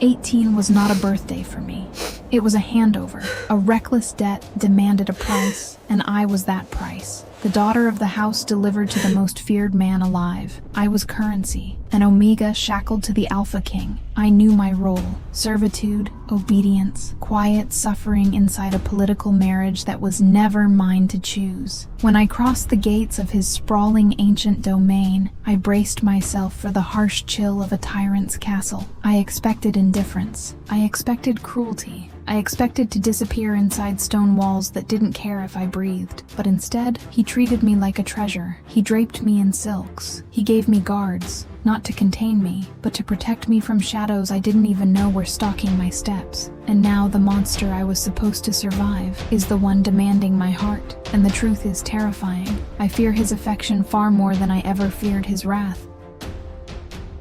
18 was not a birthday for me. It was a handover. A reckless debt demanded a price, and I was that price. The daughter of the house delivered to the most feared man alive. I was currency, an omega shackled to the Alpha King. I knew my role: servitude, obedience, quiet suffering inside a political marriage that was never mine to choose. When I crossed the gates of his sprawling ancient domain, I braced myself for the harsh chill of a tyrant's castle. I expected indifference. I expected cruelty. I expected to disappear inside stone walls that didn't care if I breathed. But instead, he treated me like a treasure. He draped me in silks. He gave me guards, not to contain me, but to protect me from shadows I didn't even know were stalking my steps. And now the monster I was supposed to survive is the one demanding my heart. And the truth is terrifying. I fear his affection far more than I ever feared his wrath.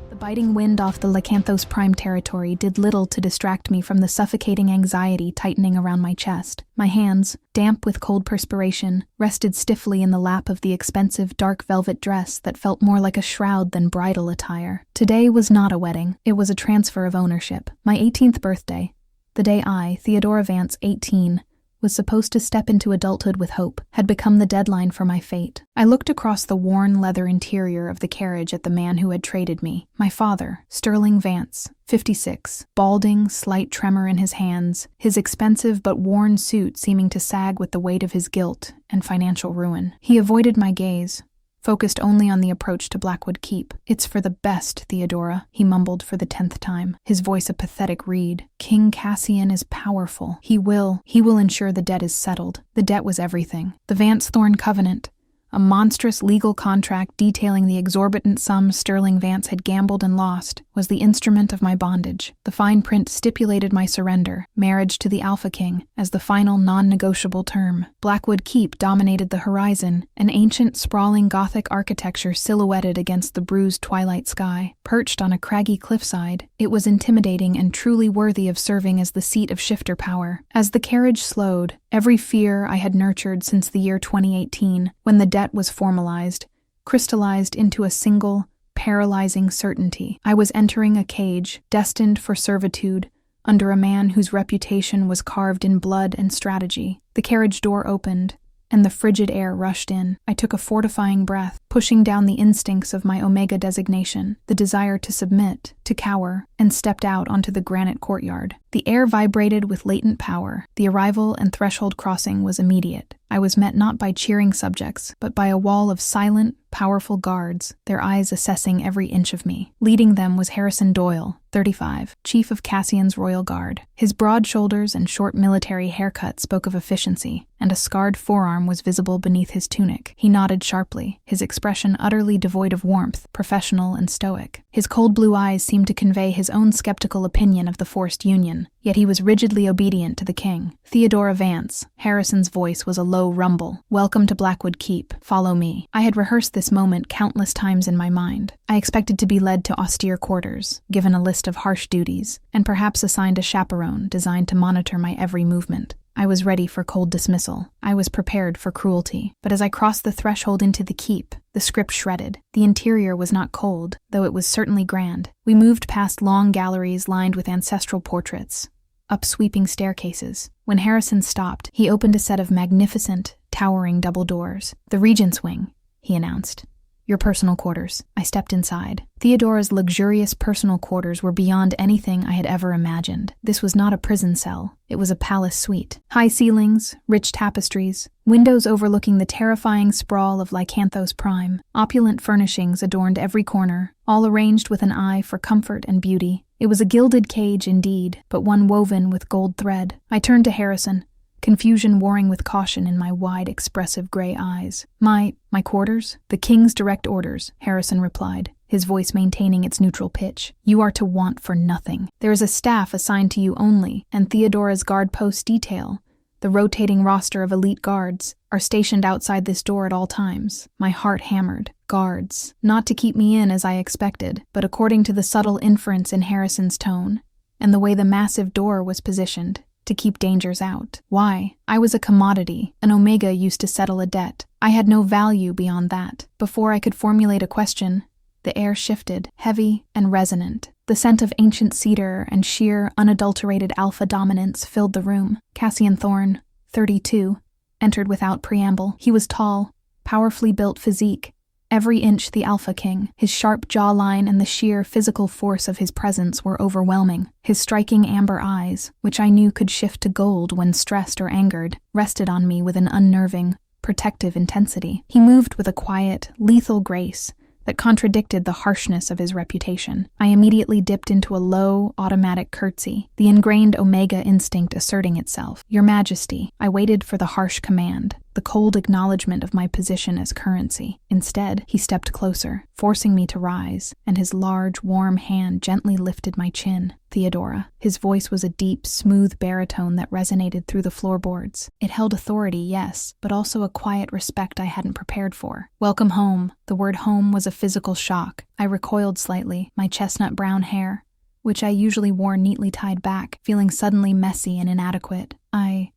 The biting wind off the Lacanthos Prime territory did little to distract me from the suffocating anxiety tightening around my chest. My hands, damp with cold perspiration, rested stiffly in the lap of the expensive dark velvet dress that felt more like a shroud than bridal attire. Today was not a wedding. It was a transfer of ownership. My 18th birthday, the day I, Theodora Vance, 18, was supposed to step into adulthood with hope, had become the deadline for my fate. I looked across the worn leather interior of the carriage at the man who had traded me. My father, Sterling Vance, 56, balding, slight tremor in his hands, his expensive but worn suit seeming to sag with the weight of his guilt and financial ruin. He avoided my gaze, focused only on the approach to Blackwood Keep. "It's for the best, Theodora," he mumbled for the 10th time, his voice a pathetic reed. "King Cassian is powerful. He will ensure the debt is settled." The debt was everything. The Vance-Thorne covenant, a monstrous legal contract detailing the exorbitant sums Sterling Vance had gambled and lost, was the instrument of my bondage. The fine print stipulated my surrender, marriage to the Alpha King, as the final non-negotiable term. Blackwood Keep dominated the horizon, an ancient sprawling Gothic architecture silhouetted against the bruised twilight sky. Perched on a craggy cliffside, it was intimidating and truly worthy of serving as the seat of shifter power. As the carriage slowed, every fear I had nurtured since the year 2018, when the debt was formalized, crystallized into a single, paralyzing certainty. I was entering a cage, destined for servitude, under a man whose reputation was carved in blood and strategy. The carriage door opened, and the frigid air rushed in. I took a fortifying breath, pushing down the instincts of my Omega designation, the desire to submit, to cower, and stepped out onto the granite courtyard. The air vibrated with latent power. The arrival and threshold crossing was immediate. I was met not by cheering subjects, but by a wall of silent, powerful guards, their eyes assessing every inch of me. Leading them was Harrison Doyle, 35, chief of Cassian's Royal Guard. His broad shoulders and short military haircut spoke of efficiency, and a scarred forearm was visible beneath his tunic. He nodded sharply, his expression utterly devoid of warmth, professional and stoic. His cold blue eyes seemed to convey his own skeptical opinion of the forced union, yet he was rigidly obedient to the king. "Theodora Vance," Harrison's voice was a low rumble. "Welcome to Blackwood Keep. Follow me." I had rehearsed this moment countless times in my mind. I expected to be led to austere quarters, given a list of harsh duties, and perhaps assigned a chaperone designed to monitor my every movement. I was ready for cold dismissal. I was prepared for cruelty. But as I crossed the threshold into the keep, the script shredded. The interior was not cold, though it was certainly grand. We moved past long galleries lined with ancestral portraits, up sweeping staircases. When Harrison stopped, he opened a set of magnificent, towering double doors. "The Regent's Wing," he announced. "Your personal quarters." I stepped inside. Theodora's luxurious personal quarters were beyond anything I had ever imagined. This was not a prison cell. It was a palace suite. High ceilings, rich tapestries, windows overlooking the terrifying sprawl of Lacanthos Prime. Opulent furnishings adorned every corner, all arranged with an eye for comfort and beauty. It was a gilded cage indeed, but one woven with gold thread. I turned to Harrison, confusion warring with caution in my wide, expressive gray eyes. My quarters?" "The king's direct orders," Harrison replied, his voice maintaining its neutral pitch. "You are to want for nothing. There is a staff assigned to you only, and Theodora's guard post detail, the rotating roster of elite guards, are stationed outside this door at all times." My heart hammered. Guards. Not to keep me in as I expected, but according to the subtle inference in Harrison's tone, and the way the massive door was positioned, to keep dangers out. Why? I was a commodity. An Omega used to settle a debt. I had no value beyond that. Before I could formulate a question, The air shifted, heavy and resonant. The scent of ancient cedar and sheer, unadulterated alpha dominance filled the room. Cassian Thorne, 32, entered without preamble. He was tall, powerfully built physique, every inch the alpha king. His sharp jawline and the sheer physical force of his presence were overwhelming. His striking amber eyes, which I knew could shift to gold when stressed or angered, rested on me with an unnerving, protective intensity. He moved with a quiet, lethal grace that contradicted the harshness of his reputation. I immediately dipped into a low, automatic curtsy, the ingrained Omega instinct asserting itself. "Your Majesty." I waited for the harsh command, the cold acknowledgement of my position as currency. Instead, he stepped closer, forcing me to rise, and his large, warm hand gently lifted my chin. "Theodora." His voice was a deep, smooth baritone that resonated through the floorboards. It held authority, yes, but also a quiet respect I hadn't prepared for. "Welcome home." The word home was a physical shock. I recoiled slightly, my chestnut brown hair, which I usually wore neatly tied back, feeling suddenly messy and inadequate.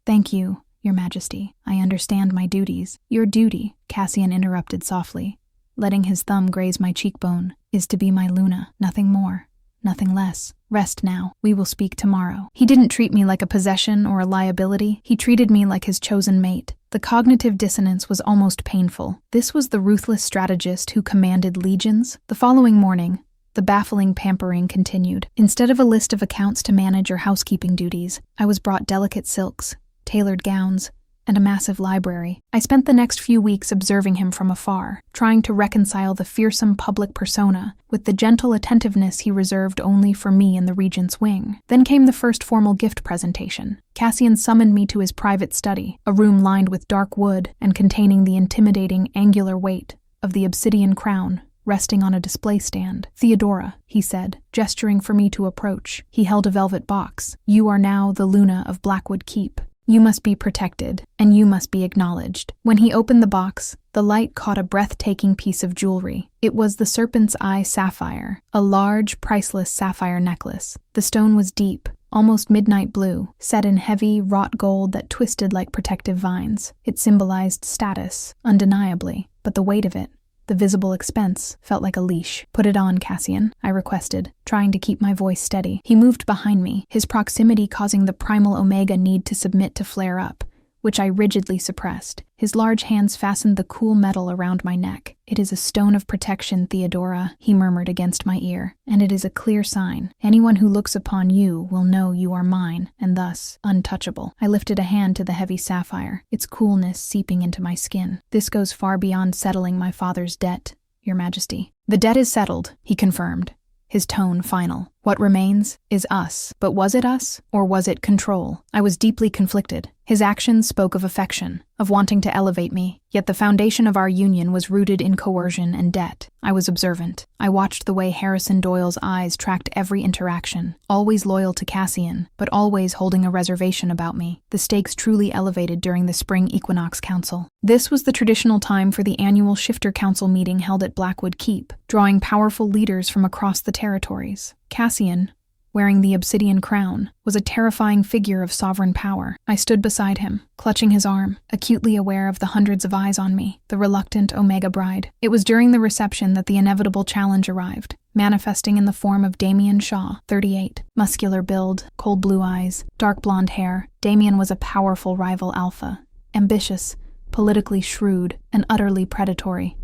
"Thank you, Your Majesty. I understand my duties." "Your duty," Cassian interrupted softly, letting his thumb graze my cheekbone, "is to be my Luna. Nothing more, nothing less. Rest now. We will speak tomorrow." He didn't treat me like a possession or a liability. He treated me like his chosen mate. The cognitive dissonance was almost painful. This was the ruthless strategist who commanded legions. The following morning, the baffling pampering continued. Instead of a list of accounts to manage or housekeeping duties, I was brought delicate silks, tailored gowns, and a massive library. I spent the next few weeks observing him from afar, trying to reconcile the fearsome public persona with the gentle attentiveness he reserved only for me in the regent's wing. Then came the first formal gift presentation. Cassian summoned me to his private study, a room lined with dark wood and containing the intimidating, angular weight of the obsidian crown resting on a display stand. "Theodora," he said, gesturing for me to approach. He held a velvet box. "You are now the Luna of Blackwood Keep. You must be protected, and you must be acknowledged." When he opened the box, the light caught a breathtaking piece of jewelry. It was the serpent's eye sapphire, a large, priceless sapphire necklace. The stone was deep, almost midnight blue, set in heavy, wrought gold that twisted like protective vines. It symbolized status, undeniably, but the weight of it, the visible expense, felt like a leash. "Put it on, Cassian," I requested, trying to keep my voice steady. He moved behind me, his proximity causing the primal Omega need to submit to flare up, which I rigidly suppressed. His large hands fastened the cool metal around my neck. "It is a stone of protection, Theodora," he murmured against my ear, "and it is a clear sign. Anyone who looks upon you will know you are mine, and thus untouchable." I lifted a hand to the heavy sapphire, its coolness seeping into my skin. "This goes far beyond settling my father's debt, Your Majesty." "The debt is settled," he confirmed, his tone final. "What remains is us." But was it us, or was it control? I was deeply conflicted. His actions spoke of affection, of wanting to elevate me, yet the foundation of our union was rooted in coercion and debt. I was observant. I watched the way Harrison Doyle's eyes tracked every interaction, always loyal to Cassian, but always holding a reservation about me. The stakes truly elevated during the Spring Equinox Council. This was the traditional time for the annual Shifter Council meeting held at Blackwood Keep, drawing powerful leaders from across the territories. Cassian, wearing the obsidian crown, was a terrifying figure of sovereign power. I stood beside him, clutching his arm, acutely aware of the hundreds of eyes on me, the reluctant Omega bride. It was during the reception that the inevitable challenge arrived, manifesting in the form of Damien Shaw, 38. Muscular build, cold blue eyes, dark blonde hair, Damien was a powerful rival alpha, ambitious, politically shrewd, and utterly predatory.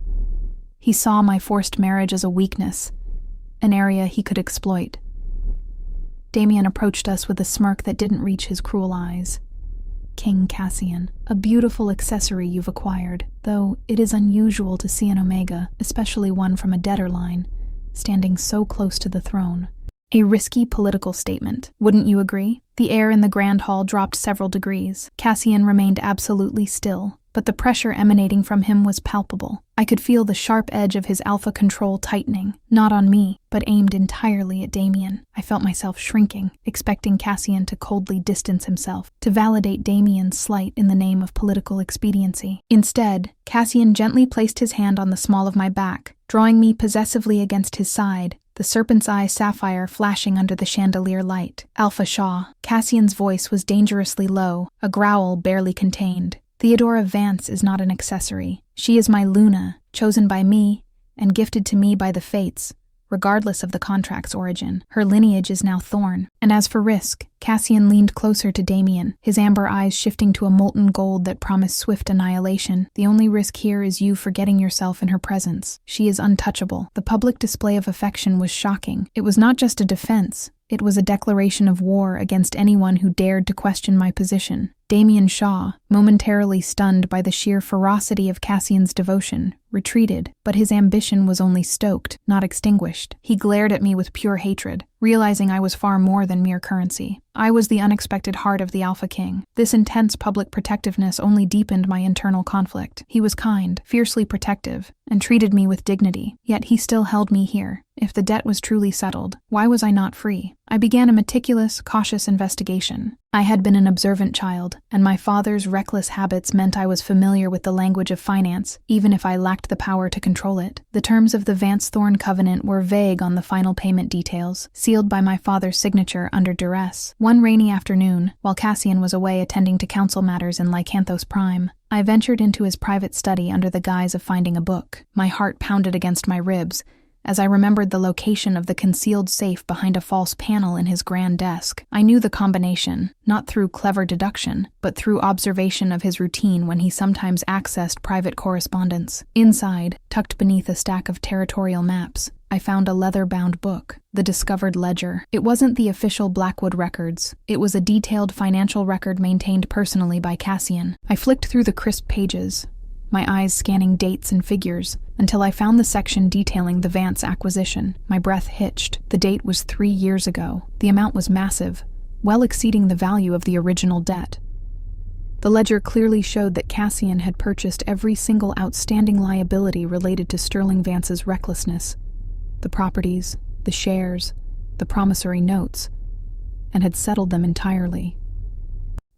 He saw my forced marriage as a weakness, an area he could exploit. Damien approached us with a smirk that didn't reach his cruel eyes. "King Cassian, a beautiful accessory you've acquired, though it is unusual to see an Omega, especially one from a debtor line, standing so close to the throne. A risky political statement, wouldn't you agree?" The air in the grand hall dropped several degrees. Cassian remained absolutely still, but the pressure emanating from him was palpable. I could feel the sharp edge of his alpha control tightening, not on me, but aimed entirely at Damien. I felt myself shrinking, expecting Cassian to coldly distance himself, to validate Damien's slight in the name of political expediency. Instead, Cassian gently placed his hand on the small of my back, drawing me possessively against his side, the serpent's eye sapphire flashing under the chandelier light. "Alpha Shaw." Cassian's voice was dangerously low, a growl barely contained. "Theodora Vance is not an accessory. She is my Luna, chosen by me and gifted to me by the fates, regardless of the contract's origin. Her lineage is now Thorne. And as for risk, Cassian leaned closer to Damien, his amber eyes shifting to a molten gold that promised swift annihilation. The only risk here is you forgetting yourself in her presence. She is untouchable. The public display of affection was shocking. It was not just a defense. It was a declaration of war against anyone who dared to question my position. Damien Shaw, momentarily stunned by the sheer ferocity of Cassian's devotion, retreated, but his ambition was only stoked, not extinguished. He glared at me with pure hatred, realizing I was far more than mere currency. I was the unexpected heart of the Alpha King. This intense public protectiveness only deepened my internal conflict. He was kind, fiercely protective, and treated me with dignity, yet he still held me here. If the debt was truly settled, why was I not free? I began a meticulous, cautious investigation. I had been an observant child, and my father's reckless habits meant I was familiar with the language of finance, even if I lacked the power to control it. The terms of the Vance-Thorne covenant were vague on the final payment details, sealed by my father's signature under duress. One rainy afternoon, while Cassian was away attending to council matters in Lycanthos Prime, I ventured into his private study under the guise of finding a book. My heart pounded against my ribs as I remembered the location of the concealed safe behind a false panel in his grand desk. I knew the combination, not through clever deduction, but through observation of his routine when he sometimes accessed private correspondence. Inside, tucked beneath a stack of territorial maps, I found a leather-bound book, the Discovered Ledger. It wasn't the official Blackwood records. It was a detailed financial record maintained personally by Cassian. I flicked through the crisp pages, my eyes scanning dates and figures, until I found the section detailing the Vance acquisition. My breath hitched. The date was 3 years ago. The amount was massive, well exceeding the value of the original debt. The ledger clearly showed that Cassian had purchased every single outstanding liability related to Sterling Vance's recklessness, the properties, the shares, the promissory notes, and had settled them entirely.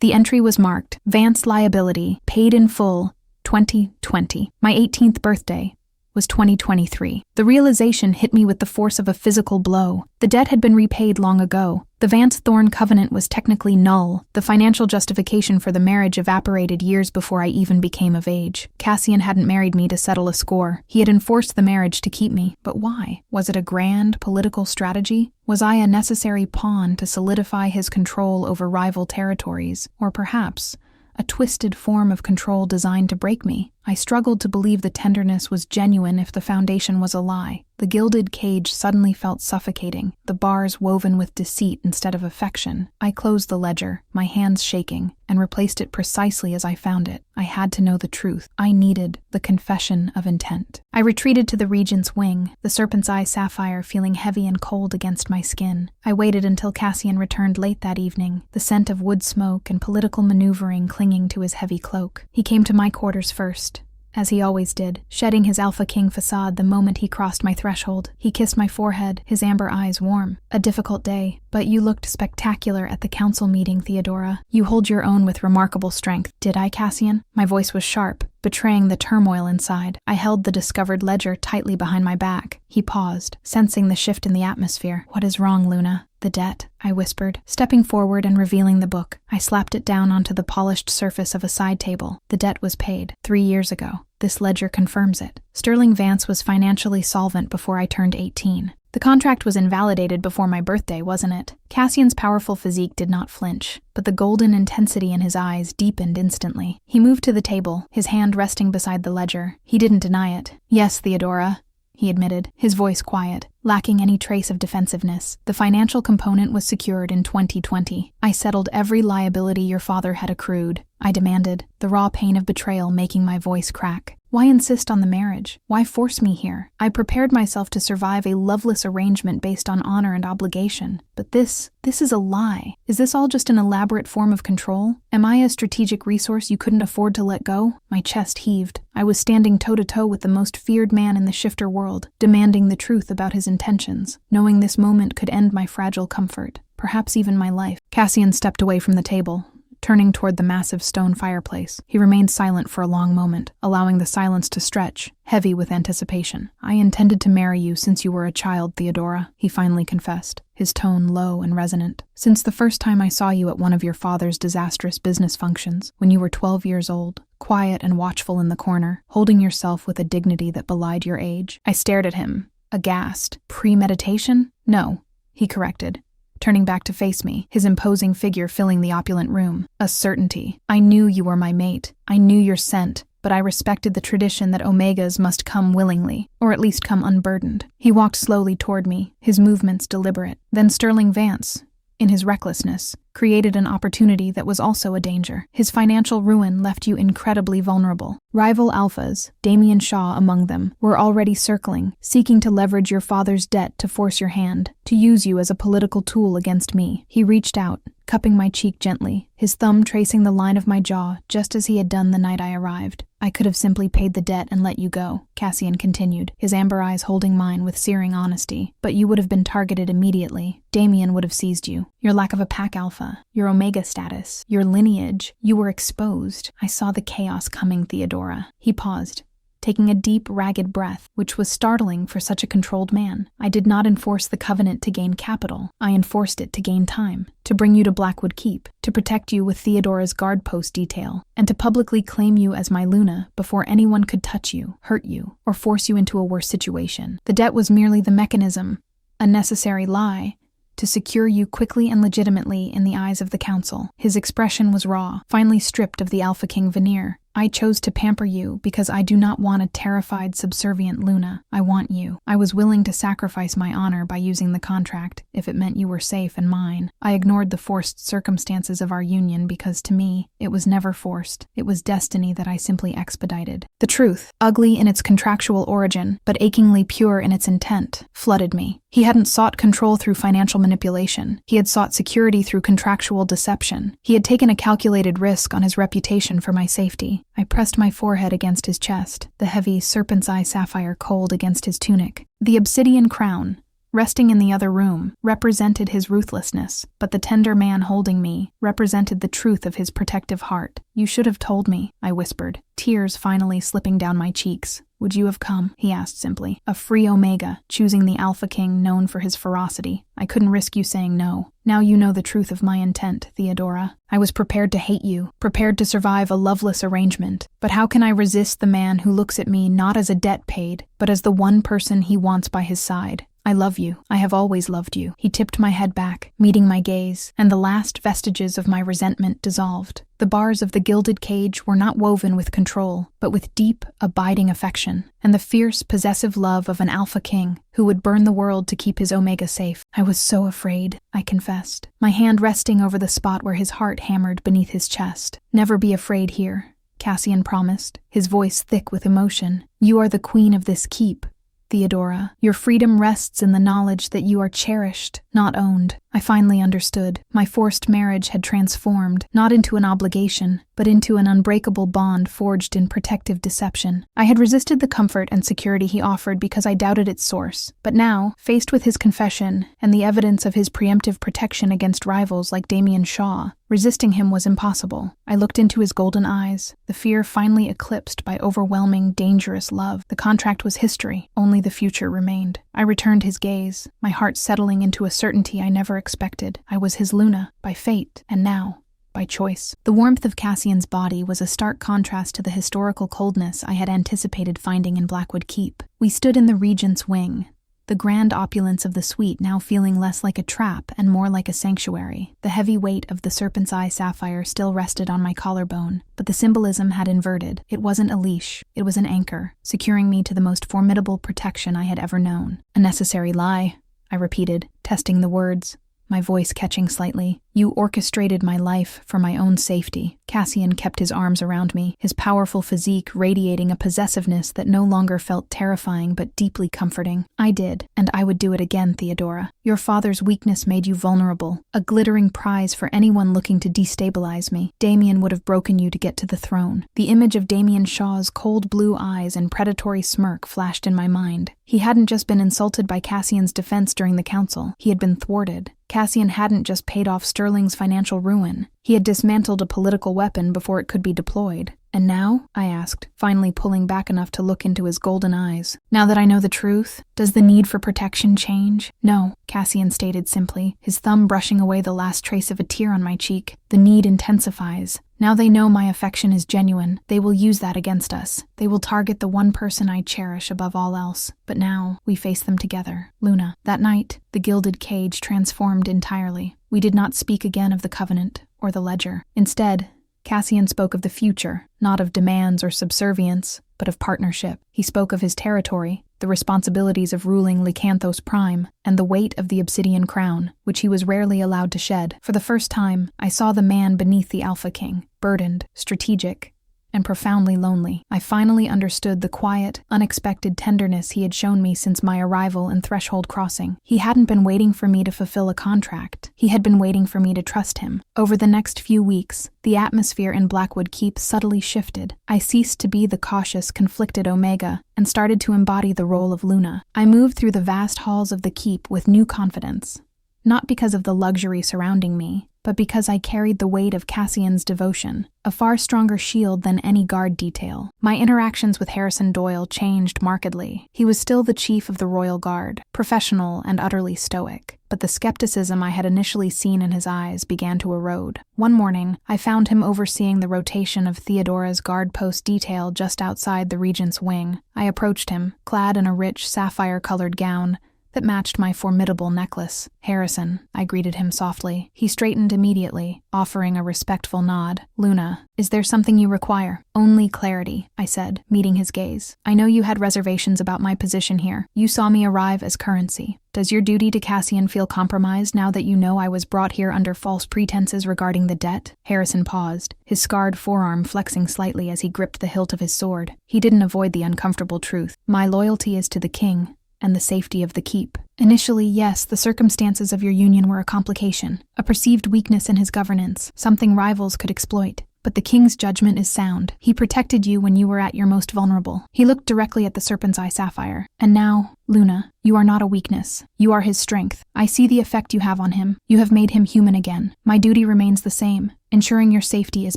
The entry was marked, Vance liability, paid in full, 2020. My 18th birthday was 2023. The realization hit me with the force of a physical blow. The debt had been repaid long ago. The Vance-Thorne covenant was technically null. The financial justification for the marriage evaporated years before I even became of age. Cassian hadn't married me to settle a score. He had enforced the marriage to keep me. But why? Was it a grand political strategy? Was I a necessary pawn to solidify his control over rival territories? Or perhaps a twisted form of control designed to break me? I struggled to believe the tenderness was genuine if the foundation was a lie. The gilded cage suddenly felt suffocating, the bars woven with deceit instead of affection. I closed the ledger, my hands shaking, and replaced it precisely as I found it. I had to know the truth. I needed the confession of intent. I retreated to the Regent's wing, the serpent's eye sapphire feeling heavy and cold against my skin. I waited until Cassian returned late that evening, the scent of wood smoke and political maneuvering clinging to his heavy cloak. He came to my quarters first, as he always did, shedding his Alpha King facade the moment he crossed my threshold. He kissed my forehead, his amber eyes warm. A difficult day, but you looked spectacular at the council meeting, Theodora. You hold your own with remarkable strength. Did I, Cassian? My voice was sharp, betraying the turmoil inside. I held the Discovered Ledger tightly behind my back. He paused, sensing the shift in the atmosphere. What is wrong, Luna? The debt, I whispered, stepping forward and revealing the book. I slapped it down onto the polished surface of a side table. The debt was paid 3 years ago. This ledger confirms it. Sterling Vance was financially solvent before I turned 18. The contract was invalidated before my birthday, wasn't it? Cassian's powerful physique did not flinch, but the golden intensity in his eyes deepened instantly. He moved to the table, his hand resting beside the ledger. He didn't deny it. Yes, Theodora, he admitted, his voice quiet, lacking any trace of defensiveness. The financial component was secured in 2020. I settled every liability your father had accrued, I demanded, the raw pain of betrayal making my voice crack. Why insist on the marriage? Why force me here? I prepared myself to survive a loveless arrangement based on honor and obligation. But this is a lie. Is this all just an elaborate form of control? Am I a strategic resource you couldn't afford to let go? My chest heaved. I was standing toe-to-toe with the most feared man in the shifter world, demanding the truth about his intentions, knowing this moment could end my fragile comfort, perhaps even my life. Cassian stepped away from the table, turning toward the massive stone fireplace. He remained silent for a long moment, allowing the silence to stretch, heavy with anticipation. I intended to marry you since you were a child, Theodora, he finally confessed, his tone low and resonant. Since the first time I saw you at one of your father's disastrous business functions, when you were 12 years old. quiet and watchful in the corner, holding yourself with a dignity that belied your age. I stared at him, aghast. Premeditation? No, he corrected, turning back to face me, his imposing figure filling the opulent room. A certainty. I knew you were my mate. I knew your scent, but I respected the tradition that Omegas must come willingly, or at least come unburdened. He walked slowly toward me, his movements deliberate. Then Sterling Vance, in his recklessness, created an opportunity that was also a danger. His financial ruin left you incredibly vulnerable. Rival alphas, Damien Shaw among them, were already circling, seeking to leverage your father's debt to force your hand, to use you as a political tool against me. He reached out, cupping my cheek gently, his thumb tracing the line of my jaw, just as he had done the night I arrived. I could have simply paid the debt and let you go, Cassian continued, his amber eyes holding mine with searing honesty. But you would have been targeted immediately. Damien would have seized you. Your lack of a pack alpha, your Omega status, your lineage, you were exposed. I saw the chaos coming, Theodora. He paused, taking a deep, ragged breath, which was startling for such a controlled man. I did not enforce the covenant to gain capital. I enforced it to gain time, to bring you to Blackwood Keep, to protect you with Theodora's guard post detail, and to publicly claim you as my Luna before anyone could touch you, hurt you, or force you into a worse situation. The debt was merely the mechanism, a necessary lie, to secure you quickly and legitimately in the eyes of the council. His expression was raw, finely stripped of the Alpha King veneer. I chose to pamper you because I do not want a terrified, subservient Luna. I want you. I was willing to sacrifice my honor by using the contract, if it meant you were safe and mine. I ignored the forced circumstances of our union because, to me, it was never forced. It was destiny that I simply expedited. The truth, ugly in its contractual origin, but achingly pure in its intent, flooded me. He hadn't sought control through financial manipulation. He had sought security through contractual deception. He had taken a calculated risk on his reputation for my safety. I pressed my forehead against his chest, the heavy serpent's eye sapphire cold against his tunic. The obsidian crown, resting in the other room, represented his ruthlessness, but the tender man holding me represented the truth of his protective heart. You should have told me, I whispered, tears finally slipping down my cheeks. Would you have come? He asked simply. A free Omega, choosing the Alpha King known for his ferocity. I couldn't risk you saying no. Now you know the truth of my intent, Theodora. I was prepared to hate you, prepared to survive a loveless arrangement. But how can I resist the man who looks at me not as a debt paid, but as the one person he wants by his side? I love you. I have always loved you. He tipped my head back, meeting my gaze, and the last vestiges of my resentment dissolved. The bars of the gilded cage were not woven with control, but with deep, abiding affection, and the fierce, possessive love of an Alpha King who would burn the world to keep his Omega safe. I was so afraid, I confessed, my hand resting over the spot where his heart hammered beneath his chest. Never be afraid here, Cassian promised, his voice thick with emotion. You are the queen of this keep, Theodora. Your freedom rests in the knowledge that you are cherished, not owned. I finally understood. My forced marriage had transformed, not into an obligation, but into an unbreakable bond forged in protective deception. I had resisted the comfort and security he offered because I doubted its source. But now, faced with his confession and the evidence of his preemptive protection against rivals like Damien Shaw, resisting him was impossible. I looked into his golden eyes, the fear finally eclipsed by overwhelming, dangerous love. The contract was history, only the future remained. I returned his gaze, my heart settling into a certainty I never expected. I was his Luna, by fate, and now, by choice. The warmth of Cassian's body was a stark contrast to the historical coldness I had anticipated finding in Blackwood Keep. We stood in the regent's wing, the grand opulence of the suite now feeling less like a trap and more like a sanctuary. The heavy weight of the serpent's eye sapphire still rested on my collarbone, but the symbolism had inverted. It wasn't a leash, it was an anchor, securing me to the most formidable protection I had ever known. A necessary lie, I repeated, testing the words, my voice catching slightly. You orchestrated my life for my own safety. Cassian kept his arms around me, his powerful physique radiating a possessiveness that no longer felt terrifying but deeply comforting. I did, and I would do it again, Theodora. Your father's weakness made you vulnerable, a glittering prize for anyone looking to destabilize me. Damien would have broken you to get to the throne. The image of Damien Shaw's cold blue eyes and predatory smirk flashed in my mind. He hadn't just been insulted by Cassian's defense during the council. He had been thwarted. Cassian hadn't just paid off Sterling's financial ruin. He had dismantled a political weapon before it could be deployed. "And now?" I asked, finally pulling back enough to look into his golden eyes. "Now that I know the truth, does the need for protection change?" "No," Cassian stated simply, his thumb brushing away the last trace of a tear on my cheek. "The need intensifies. Now they know my affection is genuine. They will use that against us. They will target the one person I cherish above all else. But now, we face them together. Luna." That night, the gilded cage transformed entirely. We did not speak again of the covenant or the ledger. Instead, Cassian spoke of the future, not of demands or subservience, but of partnership. He spoke of his territory, the responsibilities of ruling Lycanthos Prime, and the weight of the obsidian crown, which he was rarely allowed to shed. For the first time, I saw the man beneath the Alpha King, burdened, strategic, and profoundly lonely. I finally understood the quiet, unexpected tenderness he had shown me since my arrival in Threshold Crossing. He hadn't been waiting for me to fulfill a contract. He had been waiting for me to trust him. Over the next few weeks, the atmosphere in Blackwood Keep subtly shifted. I ceased to be the cautious, conflicted Omega and started to embody the role of Luna. I moved through the vast halls of the keep with new confidence, not because of the luxury surrounding me, but because I carried the weight of Cassian's devotion, a far stronger shield than any guard detail. My interactions with Harrison Doyle changed markedly. He was still the chief of the Royal Guard, professional and utterly stoic, but the skepticism I had initially seen in his eyes began to erode. One morning, I found him overseeing the rotation of Theodora's guard post detail just outside the Regent's wing. I approached him, clad in a rich, sapphire-colored gown that matched my formidable necklace. "Harrison," I greeted him softly. He straightened immediately, offering a respectful nod. "Luna, is there something you require?" "Only clarity," I said, meeting his gaze. "I know you had reservations about my position here. You saw me arrive as currency. Does your duty to Cassian feel compromised now that you know I was brought here under false pretenses regarding the debt?" Harrison paused, his scarred forearm flexing slightly as he gripped the hilt of his sword. He didn't avoid the uncomfortable truth. "My loyalty is to the king and the safety of the keep." "Initially, yes, the circumstances of your union were a complication, a perceived weakness in his governance, something rivals could exploit. But the king's judgment is sound. He protected you when you were at your most vulnerable." He looked directly at the serpent's eye sapphire. "And now, Luna, you are not a weakness. You are his strength. I see the effect you have on him. You have made him human again. My duty remains the same. Ensuring your safety is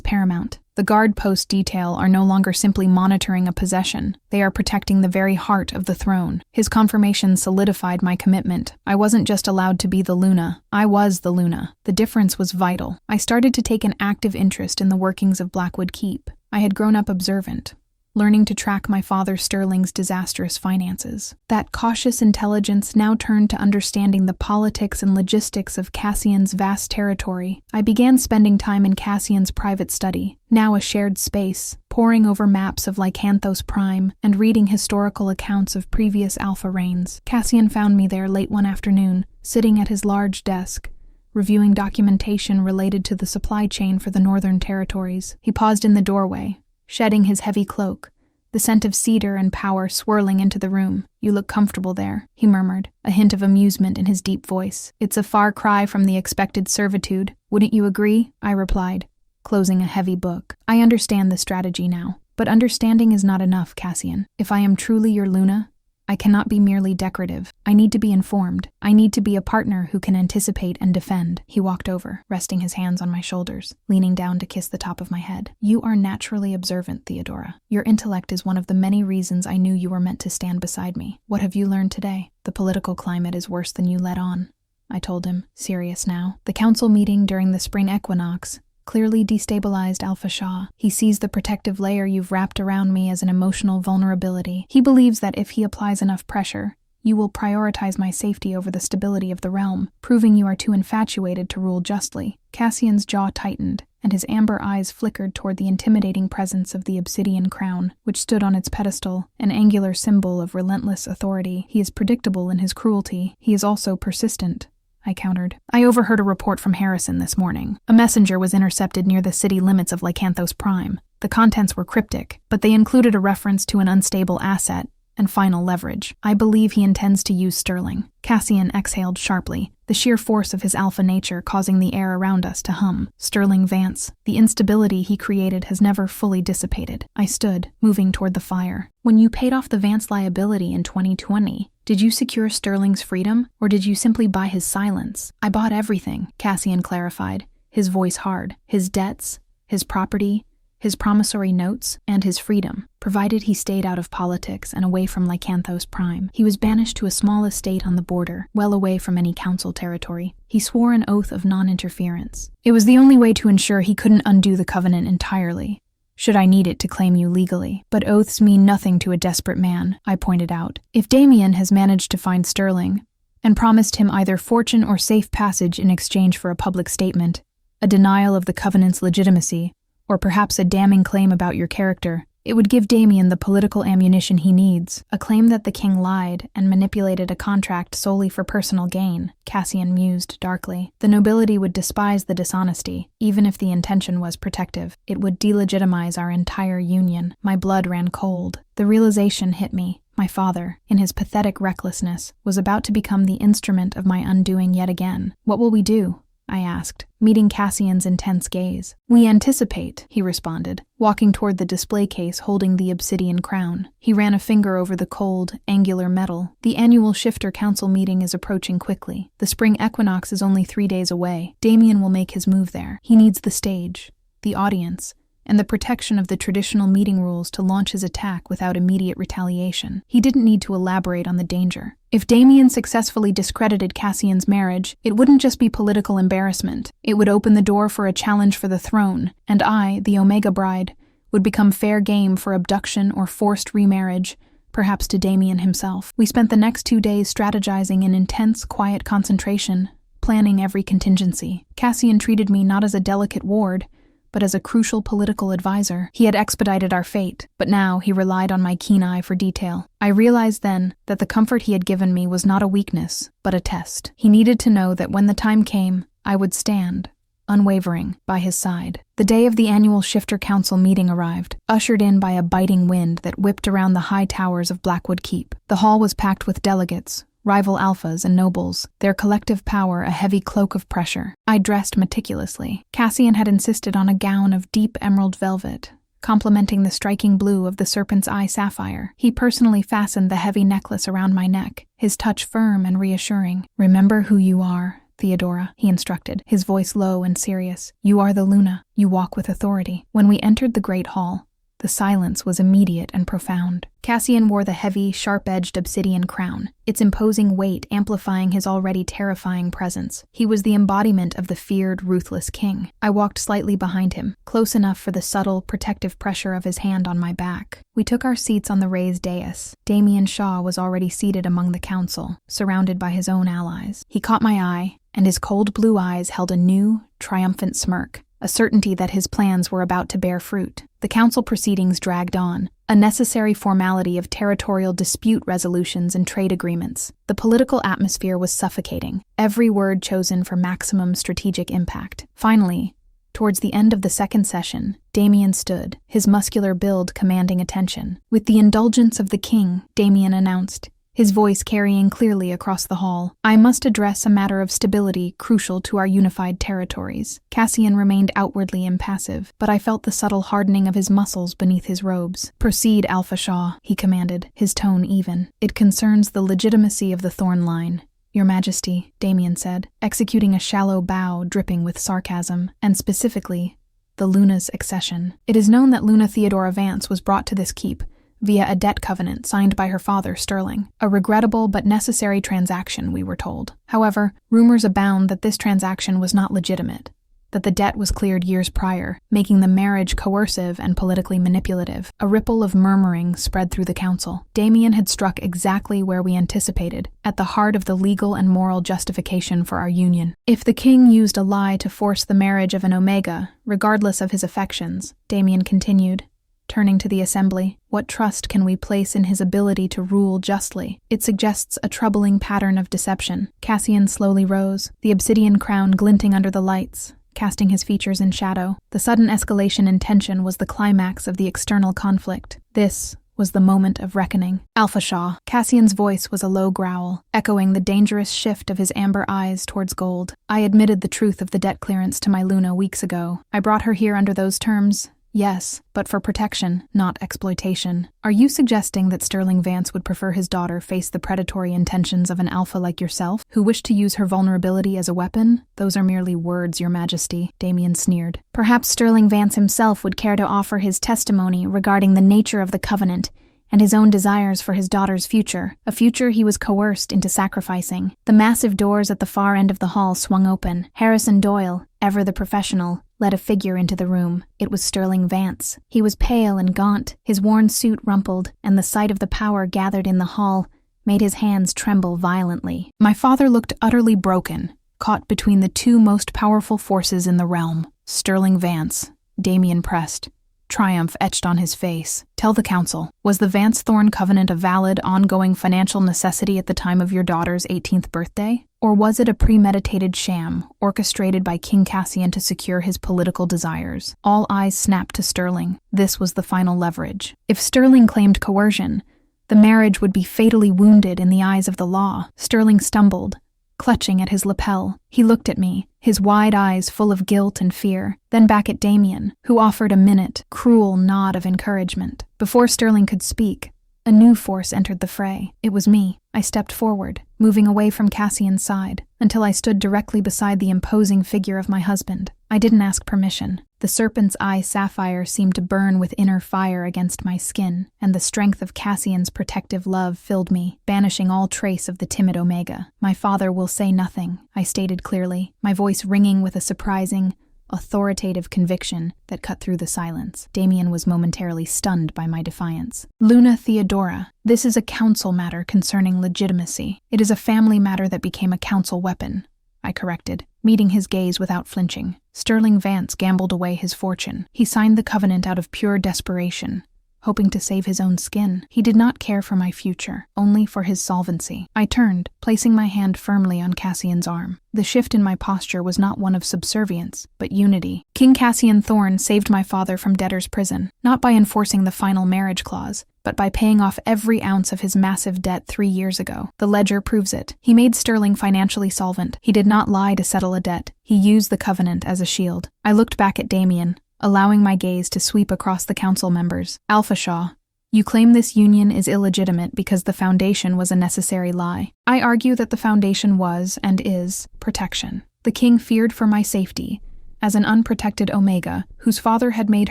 paramount. The guard post detail are no longer simply monitoring a possession. They are protecting the very heart of the throne." His confirmation solidified my commitment. I wasn't just allowed to be the Luna. I was the Luna. The difference was vital. I started to take an active interest in the workings of Blackwood Keep. I had grown up observant, learning to track my father Sterling's disastrous finances. That cautious intelligence now turned to understanding the politics and logistics of Cassian's vast territory. I began spending time in Cassian's private study, now a shared space, poring over maps of Lycanthos Prime and reading historical accounts of previous Alpha reigns. Cassian found me there late one afternoon, sitting at his large desk, reviewing documentation related to the supply chain for the Northern Territories. He paused in the doorway, shedding his heavy cloak, the scent of cedar and power swirling into the room. "You look comfortable there," he murmured, a hint of amusement in his deep voice. "It's a far cry from the expected servitude. Wouldn't you agree?" I replied, closing a heavy book. "I understand the strategy now, but understanding is not enough, Cassian. If I am truly your Luna, I cannot be merely decorative. I need to be informed. I need to be a partner who can anticipate and defend." He walked over, resting his hands on my shoulders, leaning down to kiss the top of my head. "You are naturally observant, Theodora. Your intellect is one of the many reasons I knew you were meant to stand beside me. What have you learned today?" "The political climate is worse than you let on," I told him, serious now. "The council meeting during the spring equinox clearly destabilized Alpha Shah. He sees the protective layer you've wrapped around me as an emotional vulnerability. He believes that if he applies enough pressure, you will prioritize my safety over the stability of the realm, proving you are too infatuated to rule justly." Cassian's jaw tightened, and his amber eyes flickered toward the intimidating presence of the obsidian crown, which stood on its pedestal, an angular symbol of relentless authority. "He is predictable in his cruelty. He is also persistent," I countered. "I overheard a report from Harrison this morning. A messenger was intercepted near the city limits of Lycanthos Prime. The contents were cryptic, but they included a reference to an unstable asset and final leverage. I believe he intends to use Sterling." Cassian exhaled sharply, the sheer force of his alpha nature causing the air around us to hum. "Sterling Vance. The instability he created has never fully dissipated." I stood, moving toward the fire. "When you paid off the Vance liability in 2020, did you secure Sterling's freedom, or did you simply buy his silence?" "I bought everything," Cassian clarified, his voice hard. "His debts, his property, his promissory notes, and his freedom, provided he stayed out of politics and away from Lycanthos Prime. He was banished to a small estate on the border, well away from any council territory. He swore an oath of non-interference. It was the only way to ensure he couldn't undo the covenant entirely, should I need it to claim you legally. But oaths mean nothing to a desperate man, I pointed out. If Damien has managed to find Sterling, and promised him either fortune or safe passage in exchange for a public statement, a denial of the covenant's legitimacy, or perhaps a damning claim about your character, it would give Damien the political ammunition he needs. A claim that the king lied and manipulated a contract solely for personal gain, Cassian mused darkly. The nobility would despise the dishonesty, even if the intention was protective. It would delegitimize our entire union. My blood ran cold. The realization hit me. My father, in his pathetic recklessness, was about to become the instrument of my undoing yet again. What will we do? I asked, meeting Cassian's intense gaze. We anticipate, he responded, walking toward the display case holding the obsidian crown. He ran a finger over the cold, angular metal. The annual Shifter Council meeting is approaching quickly. The spring equinox is only 3 days away. Damien will make his move there. He needs the stage, the audience, and the protection of the traditional meeting rules to launch his attack without immediate retaliation. He didn't need to elaborate on the danger. If Damien successfully discredited Cassian's marriage, it wouldn't just be political embarrassment. It would open the door for a challenge for the throne, and I, the Omega bride, would become fair game for abduction or forced remarriage, perhaps to Damien himself. We spent the next 2 days strategizing in intense, quiet concentration, planning every contingency. Cassian treated me not as a delicate ward, but as a crucial political advisor. He had expedited our fate, but now he relied on my keen eye for detail. I realized then that the comfort he had given me was not a weakness, but a test. He needed to know that when the time came, I would stand, unwavering, by his side. The day of the annual Shifter Council meeting arrived, ushered in by a biting wind that whipped around the high towers of Blackwood Keep. The hall was packed with delegates, rival alphas and nobles, their collective power a heavy cloak of pressure. I dressed meticulously. Cassian had insisted on a gown of deep emerald velvet, complementing the striking blue of the serpent's eye sapphire. He personally fastened the heavy necklace around my neck, his touch firm and reassuring. "Remember who you are, Theodora," he instructed, his voice low and serious. "You are the Luna. You walk with authority." When we entered the great hall, the silence was immediate and profound. Cassian wore the heavy, sharp-edged obsidian crown, its imposing weight amplifying his already terrifying presence. He was the embodiment of the feared, ruthless king. I walked slightly behind him, close enough for the subtle, protective pressure of his hand on my back. We took our seats on the raised dais. Damien Shaw was already seated among the council, surrounded by his own allies. He caught my eye, and his cold blue eyes held a new, triumphant smirk, a certainty that his plans were about to bear fruit. The council proceedings dragged on, a necessary formality of territorial dispute resolutions and trade agreements. The political atmosphere was suffocating, every word chosen for maximum strategic impact. Finally, towards the end of the second session, Damien stood, his muscular build commanding attention. "With the indulgence of the king," Damien announced, his voice carrying clearly across the hall, "I must address a matter of stability crucial to our unified territories." Cassian remained outwardly impassive, but I felt the subtle hardening of his muscles beneath his robes. "Proceed, Alpha Shaw," he commanded, his tone even. "It concerns the legitimacy of the Thorne line." "Your Majesty," Damien said, executing a shallow bow dripping with sarcasm, and specifically, the Luna's accession. "It is known that Luna Theodora Vance was brought to this keep via a debt covenant signed by her father, Sterling. A regrettable but necessary transaction, we were told. However, rumors abound that this transaction was not legitimate, that the debt was cleared years prior, making the marriage coercive and politically manipulative. A ripple of murmuring spread through the council. Damien had struck exactly where we anticipated, at the heart of the legal and moral justification for our union. If the king used a lie to force the marriage of an Omega, regardless of his affections, Damien continued, turning to the assembly, what trust can we place in his ability to rule justly? It suggests a troubling pattern of deception. Cassian slowly rose, the obsidian crown glinting under the lights, casting his features in shadow. The sudden escalation in tension was the climax of the external conflict. This was the moment of reckoning. "Alpha Shaw." Cassian's voice was a low growl, echoing the dangerous shift of his amber eyes towards gold. "I admitted the truth of the debt clearance to my Luna weeks ago. I brought her here under those terms. Yes, but for protection, not exploitation. Are you suggesting that Sterling Vance would prefer his daughter face the predatory intentions of an alpha like yourself, who wished to use her vulnerability as a weapon? Those are merely words, Your Majesty, Damien sneered. Perhaps Sterling Vance himself would care to offer his testimony regarding the nature of the covenant and his own desires for his daughter's future, a future he was coerced into sacrificing. The massive doors at the far end of the hall swung open. Harrison Doyle, ever the professional, led a figure into the room. It was Sterling Vance. He was pale and gaunt, his worn suit rumpled, and the sight of the power gathered in the hall made his hands tremble violently. My father looked utterly broken, caught between the two most powerful forces in the realm. Sterling Vance, Damien pressed, triumph etched on his face. Tell the council, was the Vance-Thorne covenant a valid, ongoing financial necessity at the time of your daughter's 18th birthday? Or was it a premeditated sham, orchestrated by King Cassian to secure his political desires? All eyes snapped to Sterling. This was the final leverage. If Sterling claimed coercion, the marriage would be fatally wounded in the eyes of the law. Sterling stumbled, clutching at his lapel. He looked at me, his wide eyes full of guilt and fear, then back at Damien, who offered a cruel nod of encouragement. Before Sterling could speak, a new force entered the fray. It was me. I stepped forward, moving away from Cassian's side, until I stood directly beside the imposing figure of my husband. I didn't ask permission. The serpent's eye sapphire seemed to burn with inner fire against my skin, and the strength of Cassian's protective love filled me, banishing all trace of the timid Omega. My father will say nothing, I stated clearly, my voice ringing with a surprising, authoritative conviction that cut through the silence. Damien was momentarily stunned by my defiance. Luna Theodora, this is a council matter concerning legitimacy. It is a family matter that became a council weapon, I corrected, meeting his gaze without flinching. Sterling Vance gambled away his fortune. He signed the covenant out of pure desperation, hoping to save his own skin. He did not care for my future, only for his solvency. I turned, placing my hand firmly on Cassian's arm. The shift in my posture was not one of subservience, but unity. King Cassian Thorne saved my father from debtor's prison, not by enforcing the final marriage clause, but by paying off every ounce of his massive debt 3 years ago. The ledger proves it. He made Sterling financially solvent. He did not lie to settle a debt. He used the covenant as a shield. I looked back at Damien, allowing my gaze to sweep across the council members. Alphashaw, you claim this union is illegitimate because the foundation was a necessary lie. I argue that the foundation was, and is, protection. The king feared for my safety, as an unprotected Omega, whose father had made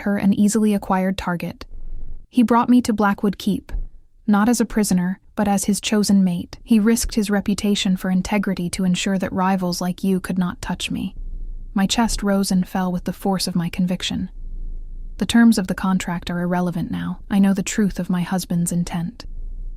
her an easily acquired target. He brought me to Blackwood Keep, not as a prisoner, but as his chosen mate. He risked his reputation for integrity to ensure that rivals like you could not touch me. My chest rose and fell with the force of my conviction. The terms of the contract are irrelevant now. I know the truth of my husband's intent.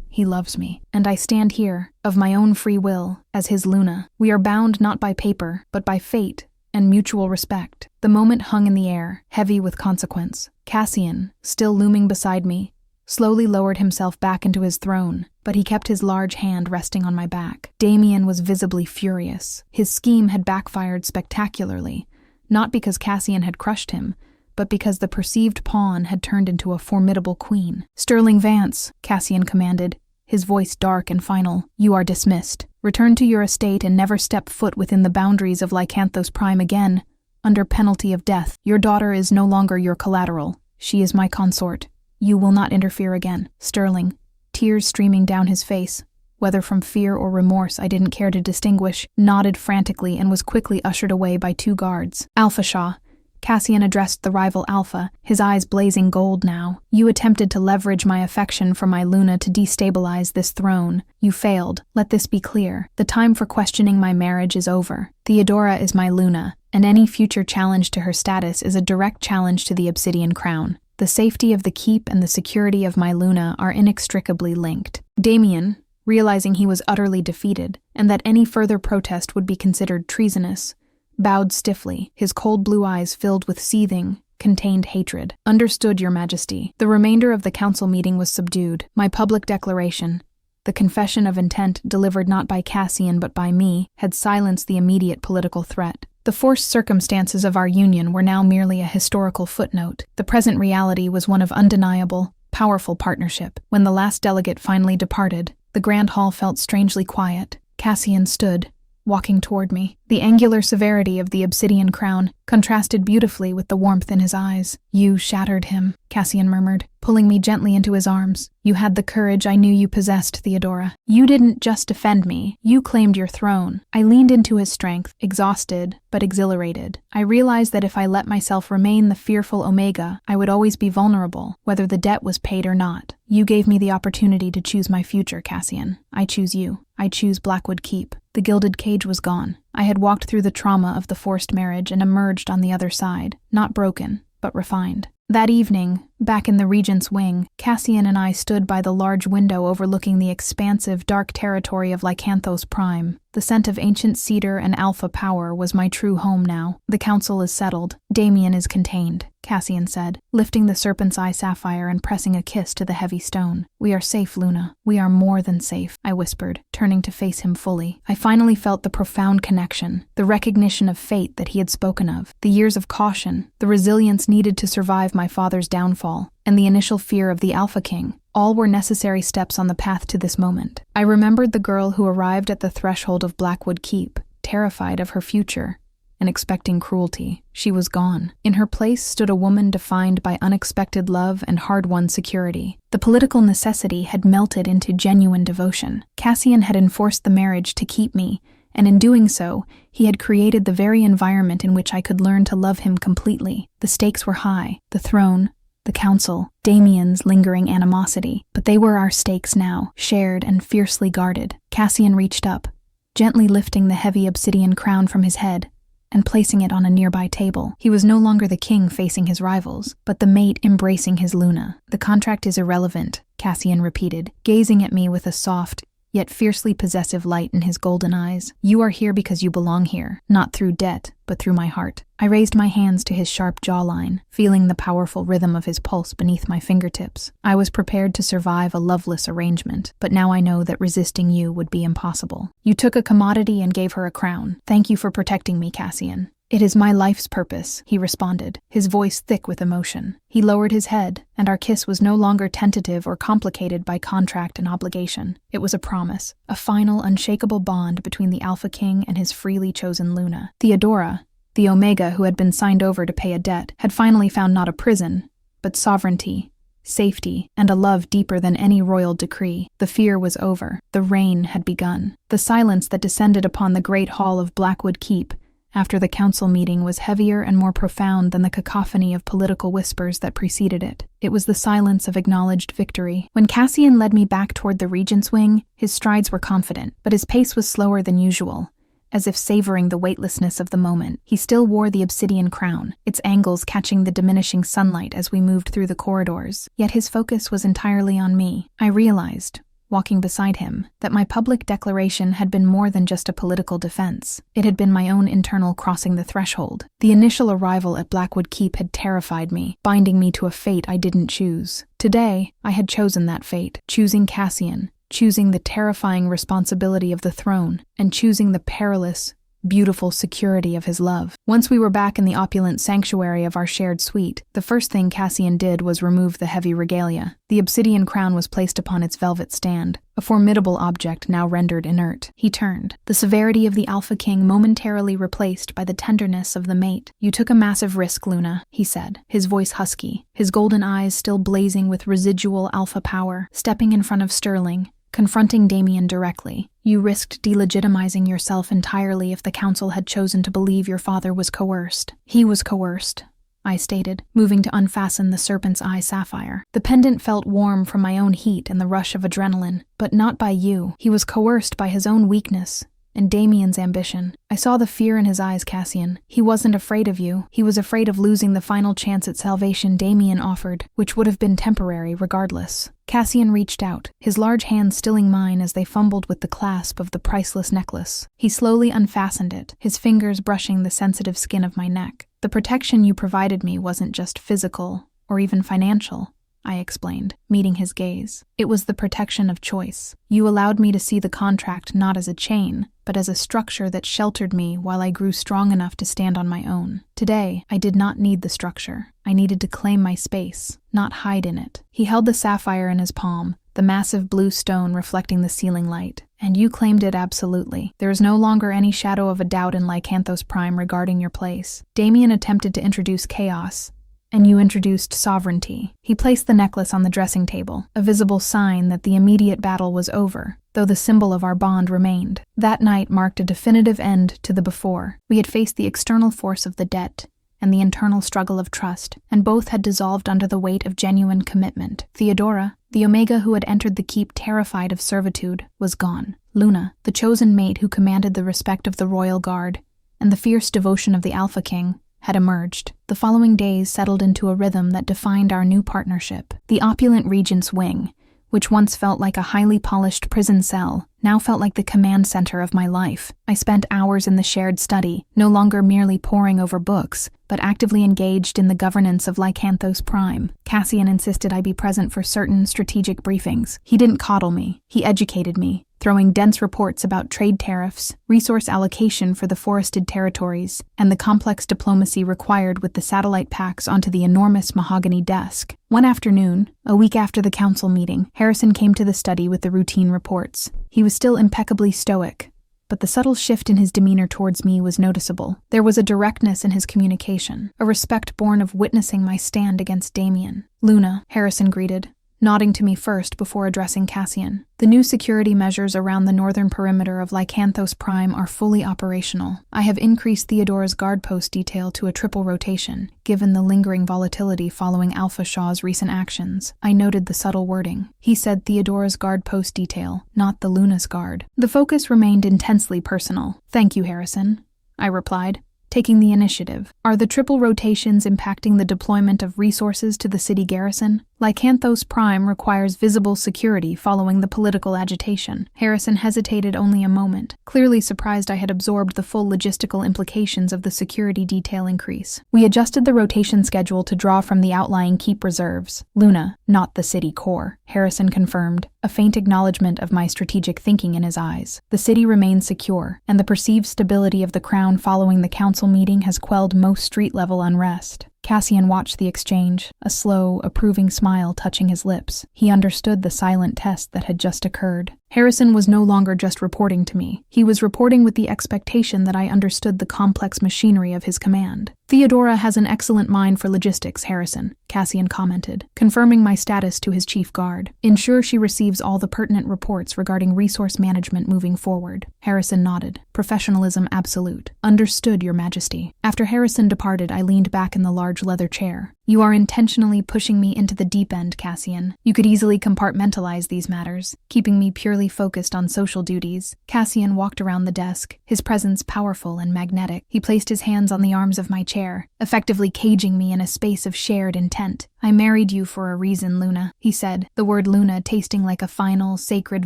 He loves me, and I stand here, of my own free will, as his Luna. We are bound not by paper, but by fate and mutual respect. The moment hung in the air, heavy with consequence. Cassian, still looming beside me, slowly lowered himself back into his throne, but he kept his large hand resting on my back. Damien was visibly furious. His scheme had backfired spectacularly, not because Cassian had crushed him, but because the perceived pawn had turned into a formidable queen. Sterling Vance, Cassian commanded, his voice dark and final, you are dismissed. Return to your estate and never step foot within the boundaries of Lycanthos Prime again, under penalty of death. Your daughter is no longer your collateral. She is my consort. You will not interfere again. Sterling, tears streaming down his face, whether from fear or remorse I didn't care to distinguish, nodded frantically and was quickly ushered away by 2 guards. Alphashaw, Cassian addressed the rival Alpha, his eyes blazing gold now. You attempted to leverage my affection for my Luna to destabilize this throne. You failed. Let this be clear. The time for questioning my marriage is over. Theodora is my Luna, and any future challenge to her status is a direct challenge to the Obsidian Crown. The safety of the keep and the security of my Luna are inextricably linked. Damien, realizing he was utterly defeated, and that any further protest would be considered treasonous, bowed stiffly, his cold blue eyes filled with seething, contained hatred. Understood, Your Majesty. The remainder of the council meeting was subdued. My public declaration, the confession of intent delivered not by Cassian but by me, had silenced the immediate political threat. The forced circumstances of our union were now merely a historical footnote. The present reality was one of undeniable, powerful partnership. When the last delegate finally departed, the Grand Hall felt strangely quiet. Cassian stood, walking toward me. The angular severity of the obsidian crown contrasted beautifully with the warmth in his eyes. "You shattered him," Cassian murmured, pulling me gently into his arms. "You had the courage I knew you possessed, Theodora. You didn't just defend me, you claimed your throne." I leaned into his strength, exhausted but exhilarated. I realized that if I let myself remain the fearful Omega, I would always be vulnerable, whether the debt was paid or not. "You gave me the opportunity to choose my future, Cassian. I choose you. I choose Blackwood Keep." The gilded cage was gone. I had walked through the trauma of the forced marriage and emerged on the other side, not broken, but refined. That evening, back in the Regent's wing, Cassian and I stood by the large window overlooking the expansive, dark territory of Lycanthos Prime. The scent of ancient cedar and alpha power was my true home now. "The council is settled. Damien is contained," Cassian said, lifting the serpent's eye sapphire and pressing a kiss to the heavy stone. "We are safe, Luna. We are more than safe," I whispered, turning to face him fully. I finally felt the profound connection, the recognition of fate that he had spoken of, the years of caution, the resilience needed to survive my father's downfall, and the initial fear of the Alpha King. All were necessary steps on the path to this moment. I remembered the girl who arrived at the threshold of Blackwood Keep, terrified of her future and expecting cruelty. She was gone. In her place stood a woman defined by unexpected love and hard-won security. The political necessity had melted into genuine devotion. Cassian had enforced the marriage to keep me, and in doing so, he had created the very environment in which I could learn to love him completely. The stakes were high. The throne, the council, Damien's lingering animosity. But they were our stakes now, shared and fiercely guarded. Cassian reached up, gently lifting the heavy obsidian crown from his head and placing it on a nearby table. He was no longer the king facing his rivals, but the mate embracing his Luna. "The contract is irrelevant," Cassian repeated, gazing at me with a soft, yet fiercely possessive light in his golden eyes. "You are here because you belong here, not through debt, but through my heart." I raised my hands to his sharp jawline, feeling the powerful rhythm of his pulse beneath my fingertips. I was prepared to survive a loveless arrangement, but now I know that resisting you would be impossible. "You took a commodity and gave her a crown. Thank you for protecting me, Cassian." "It is my life's purpose," he responded, his voice thick with emotion. He lowered his head, and our kiss was no longer tentative or complicated by contract and obligation. It was a promise, a final, unshakable bond between the Alpha King and his freely chosen Luna. Theodora, the Omega who had been signed over to pay a debt, had finally found not a prison, but sovereignty, safety, and a love deeper than any royal decree. The fear was over. The reign had begun. The silence that descended upon the great hall of Blackwood Keep after the council meeting was heavier and more profound than the cacophony of political whispers that preceded it. It was the silence of acknowledged victory. When Cassian led me back toward the Regent's wing, his strides were confident, but his pace was slower than usual, as if savoring the weightlessness of the moment. He still wore the obsidian crown, its angles catching the diminishing sunlight as we moved through the corridors, yet his focus was entirely on me. I realized, walking beside him, that my public declaration had been more than just a political defense. It had been my own internal crossing the threshold. The initial arrival at Blackwood Keep had terrified me, binding me to a fate I didn't choose. Today, I had chosen that fate, choosing Cassian, choosing the terrifying responsibility of the throne, and choosing the perilous, beautiful security of his love. Once we were back in the opulent sanctuary of our shared suite, the first thing Cassian did was remove the heavy regalia. The obsidian crown was placed upon its velvet stand, a formidable object now rendered inert. He turned, the severity of the Alpha King momentarily replaced by the tenderness of the mate. "You took a massive risk, Luna," he said, his voice husky, his golden eyes still blazing with residual alpha power. Stepping in front of Sterling, confronting Damien directly, you risked delegitimizing yourself entirely if the council had chosen to believe your father was coerced. "He was coerced," I stated, moving to unfasten the serpent's eye sapphire. The pendant felt warm from my own heat and the rush of adrenaline, but not by you. He was coerced by his own weakness and Damien's ambition. I saw the fear in his eyes, Cassian. He wasn't afraid of you. He was afraid of losing the final chance at salvation Damien offered, which would have been temporary regardless. Cassian reached out, his large hands stilling mine as they fumbled with the clasp of the priceless necklace. He slowly unfastened it, his fingers brushing the sensitive skin of my neck. "The protection you provided me wasn't just physical or even financial," I explained, meeting his gaze. "It was the protection of choice. You allowed me to see the contract not as a chain, but as a structure that sheltered me while I grew strong enough to stand on my own. Today, I did not need the structure. I needed to claim my space, not hide in it." He held the sapphire in his palm, the the massive blue stone reflecting the ceiling light. And you claimed it absolutely. There is no longer any shadow of a doubt in Lycanthos Prime regarding your place. Damien attempted to introduce chaos, and you introduced sovereignty. He placed the necklace on the dressing table, a visible sign that the immediate battle was over, though the symbol of our bond remained. That night marked a definitive end to the before. We had faced the external force of the debt and the internal struggle of trust, and both had dissolved under the weight of genuine commitment. Theodora, the Omega who had entered the keep terrified of servitude, was gone. Luna, the chosen mate who commanded the respect of the royal guard and the fierce devotion of the Alpha King, had emerged. The following days settled into a rhythm that defined our new partnership. The opulent regent's wing, which once felt like a highly polished prison cell, now felt like the command center of my life. I spent hours in the shared study, no longer merely poring over books, but actively engaged in the governance of Lycanthos Prime. Cassian insisted I be present for certain strategic briefings. He didn't coddle me, he educated me, throwing dense reports about trade tariffs, resource allocation for the forested territories, and the complex diplomacy required with the satellite packs onto the enormous mahogany desk. One afternoon, a week after the council meeting, Harrison came to the study with the routine reports. He was still impeccably stoic, but the subtle shift in his demeanor towards me was noticeable. There was a directness in his communication, a respect born of witnessing my stand against Damien. "Luna," Harrison greeted, nodding to me first before addressing Cassian. "The new security measures around the northern perimeter of Lycanthos Prime are fully operational. I have increased Theodora's guard post detail to a triple rotation, given the lingering volatility following Alpha Shaw's recent actions." I noted the subtle wording. He said Theodora's guard post detail, not the Luna's guard. The focus remained intensely personal. "Thank you, Harrison," I replied, taking the initiative. "Are the triple rotations impacting the deployment of resources to the city garrison?" Lycanthos Prime requires visible security following the political agitation. Harrison hesitated only a moment, clearly surprised I had absorbed the full logistical implications of the security detail increase. "We adjusted the rotation schedule to draw from the outlying keep reserves. Luna, not the city core," Harrison confirmed, a faint acknowledgement of my strategic thinking in his eyes. "The city remains secure, and the perceived stability of the crown following the council meeting has quelled most street-level unrest." Cassian watched the exchange, a slow, approving smile touching his lips. He understood the silent test that had just occurred. Harrison was no longer just reporting to me. He was reporting with the expectation that I understood the complex machinery of his command. "Theodora has an excellent mind for logistics, Harrison," Cassian commented, confirming my status to his chief guard. "Ensure she receives all the pertinent reports regarding resource management moving forward." Harrison nodded. "Professionalism absolute." "Understood, Your Majesty." After Harrison departed, I leaned back in the large leather chair. "You are intentionally pushing me into the deep end, Cassian. You could easily compartmentalize these matters, keeping me purely focused on social duties." Cassian walked around the desk, his presence powerful and magnetic. He placed his hands on the arms of my chair, effectively caging me in a space of shared intent. "I married you for a reason, Luna," he said, the word Luna tasting like a final, sacred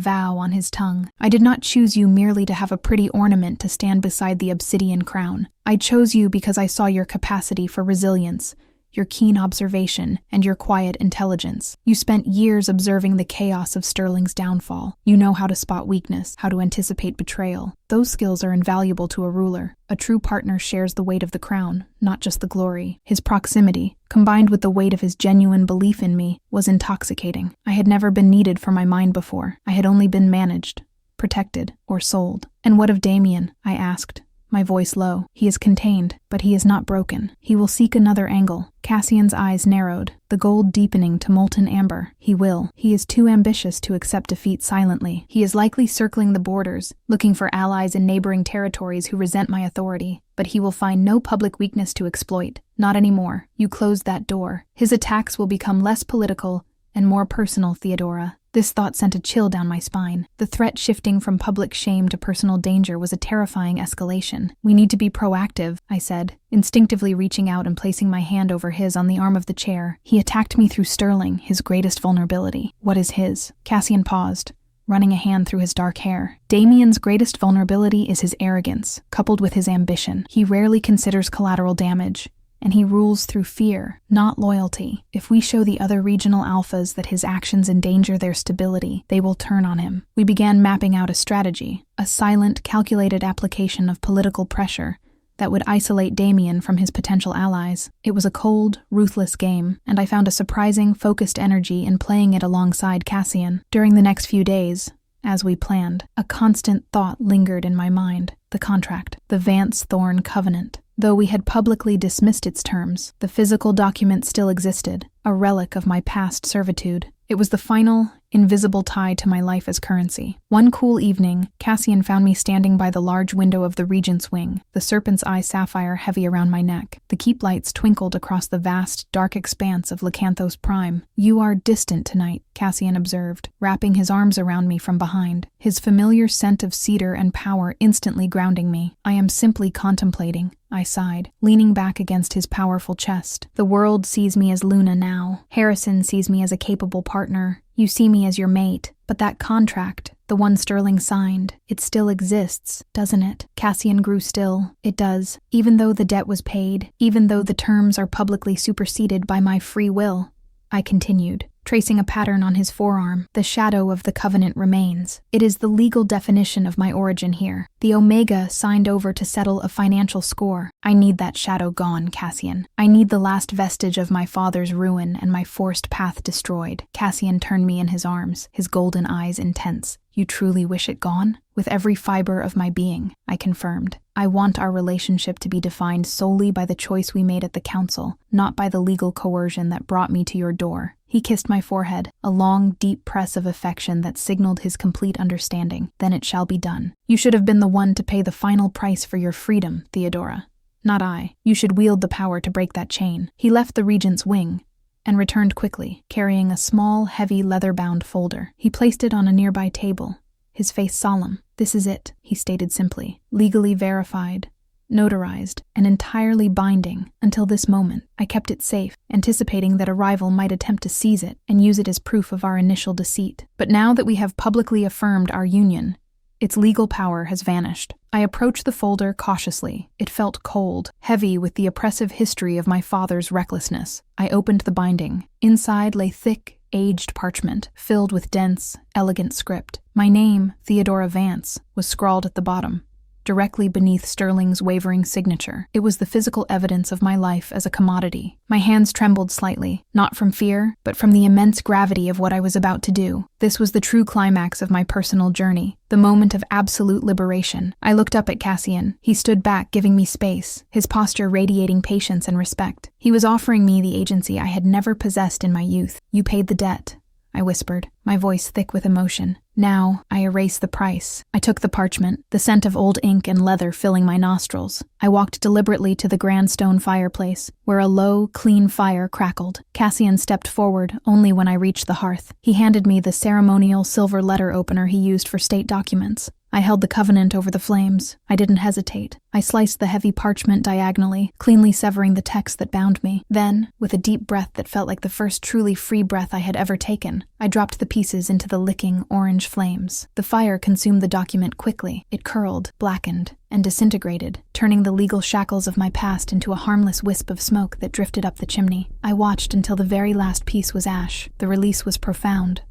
vow on his tongue. "I did not choose you merely to have a pretty ornament to stand beside the obsidian crown. I chose you because I saw your capacity for resilience, your keen observation, and your quiet intelligence. You spent years observing the chaos of Sterling's downfall. You know how to spot weakness, how to anticipate betrayal. Those skills are invaluable to a ruler. A true partner shares the weight of the crown, not just the glory." His proximity, combined with the weight of his genuine belief in me, was intoxicating. I had never been needed for my mind before. I had only been managed, protected, or sold. "And what of Damien?" I asked, my voice low. "He is contained, but he is not broken. He will seek another angle." Cassian's eyes narrowed, the gold deepening to molten amber. "He will. He is too ambitious to accept defeat silently. He is likely circling the borders, looking for allies in neighboring territories who resent my authority. But he will find no public weakness to exploit. Not anymore. You closed that door. His attacks will become less political and more personal, Theodora." This thought sent a chill down my spine. The threat shifting from public shame to personal danger was a terrifying escalation. "We need to be proactive," I said, instinctively reaching out and placing my hand over his on the arm of the chair. "He attacked me through Sterling, his greatest vulnerability." "What is his?" Cassian paused, running a hand through his dark hair. "Damien's greatest vulnerability is his arrogance, coupled with his ambition. He rarely considers collateral damage, and he rules through fear, not loyalty. If we show the other regional alphas that his actions endanger their stability, they will turn on him." We began mapping out a strategy, a silent, calculated application of political pressure, that would isolate Damien from his potential allies. It was a cold, ruthless game, and I found a surprising, focused energy in playing it alongside Cassian. During the next few days, as we planned, a constant thought lingered in my mind: the contract, the Vance-Thorne covenant. Though we had publicly dismissed its terms, the physical document still existed, a relic of my past servitude. It was the final, invisible tie to my life as currency. One cool evening, Cassian found me standing by the large window of the Regent's wing, the serpent's eye sapphire heavy around my neck. The keep lights twinkled across the vast, dark expanse of Lycanthos Prime. "You are distant tonight," Cassian observed, wrapping his arms around me from behind, his familiar scent of cedar and power instantly grounding me. "I am simply contemplating," I sighed, leaning back against his powerful chest. "The world sees me as Luna now. Harrison sees me as a capable partner. You see me as your mate. But that contract, the one Sterling signed, it still exists, doesn't it?" Cassian grew still. "It does. Even though the debt was paid, even though the terms are publicly superseded by my free will," I continued, tracing a pattern on his forearm. "The shadow of the covenant remains. It is the legal definition of my origin here. The Omega signed over to settle a financial score. I need that shadow gone, Cassian. I need the last vestige of my father's ruin and my forced path destroyed." Cassian turned me in his arms, his golden eyes intense. "You truly wish it gone?" "With every fiber of my being," I confirmed. "I want our relationship to be defined solely by the choice we made at the council, not by the legal coercion that brought me to your door." He kissed my forehead, a long, deep press of affection that signaled his complete understanding. "Then it shall be done. You should have been the one to pay the final price for your freedom, Theodora. Not I. You should wield the power to break that chain." He left the Regent's wing and returned quickly, carrying a small, heavy leather-bound folder. He placed it on a nearby table, his face solemn. "This is it," he stated simply. "Legally verified, notarized, and entirely binding. Until this moment, I kept it safe, anticipating that a rival might attempt to seize it and use it as proof of our initial deceit. But now that we have publicly affirmed our union, its legal power has vanished." I approached the folder cautiously. It felt cold, heavy with the oppressive history of my father's recklessness. I opened the binding. Inside lay thick, aged parchment, filled with dense, elegant script. My name, Theodora Vance, was scrawled at the bottom, directly beneath Sterling's wavering signature. It was the physical evidence of my life as a commodity. My hands trembled slightly, not from fear, but from the immense gravity of what I was about to do. This was the true climax of my personal journey, the moment of absolute liberation. I looked up at Cassian. He stood back, giving me space, his posture radiating patience and respect. He was offering me the agency I had never possessed in my youth. "You paid the debt," I whispered, my voice thick with emotion. "Now, I erase the price." I took the parchment, the scent of old ink and leather filling my nostrils. I walked deliberately to the grand stone fireplace, where a low, clean fire crackled. Cassian stepped forward only when I reached the hearth. He handed me the ceremonial silver letter opener he used for state documents. I held the covenant over the flames. I didn't hesitate. I sliced the heavy parchment diagonally, cleanly severing the text that bound me. Then, with a deep breath that felt like the first truly free breath I had ever taken, I dropped the pieces into the licking orange flames. The fire consumed the document quickly. It curled, blackened, and disintegrated, turning the legal shackles of my past into a harmless wisp of smoke that drifted up the chimney. I watched until the very last piece was ash. The release was profound,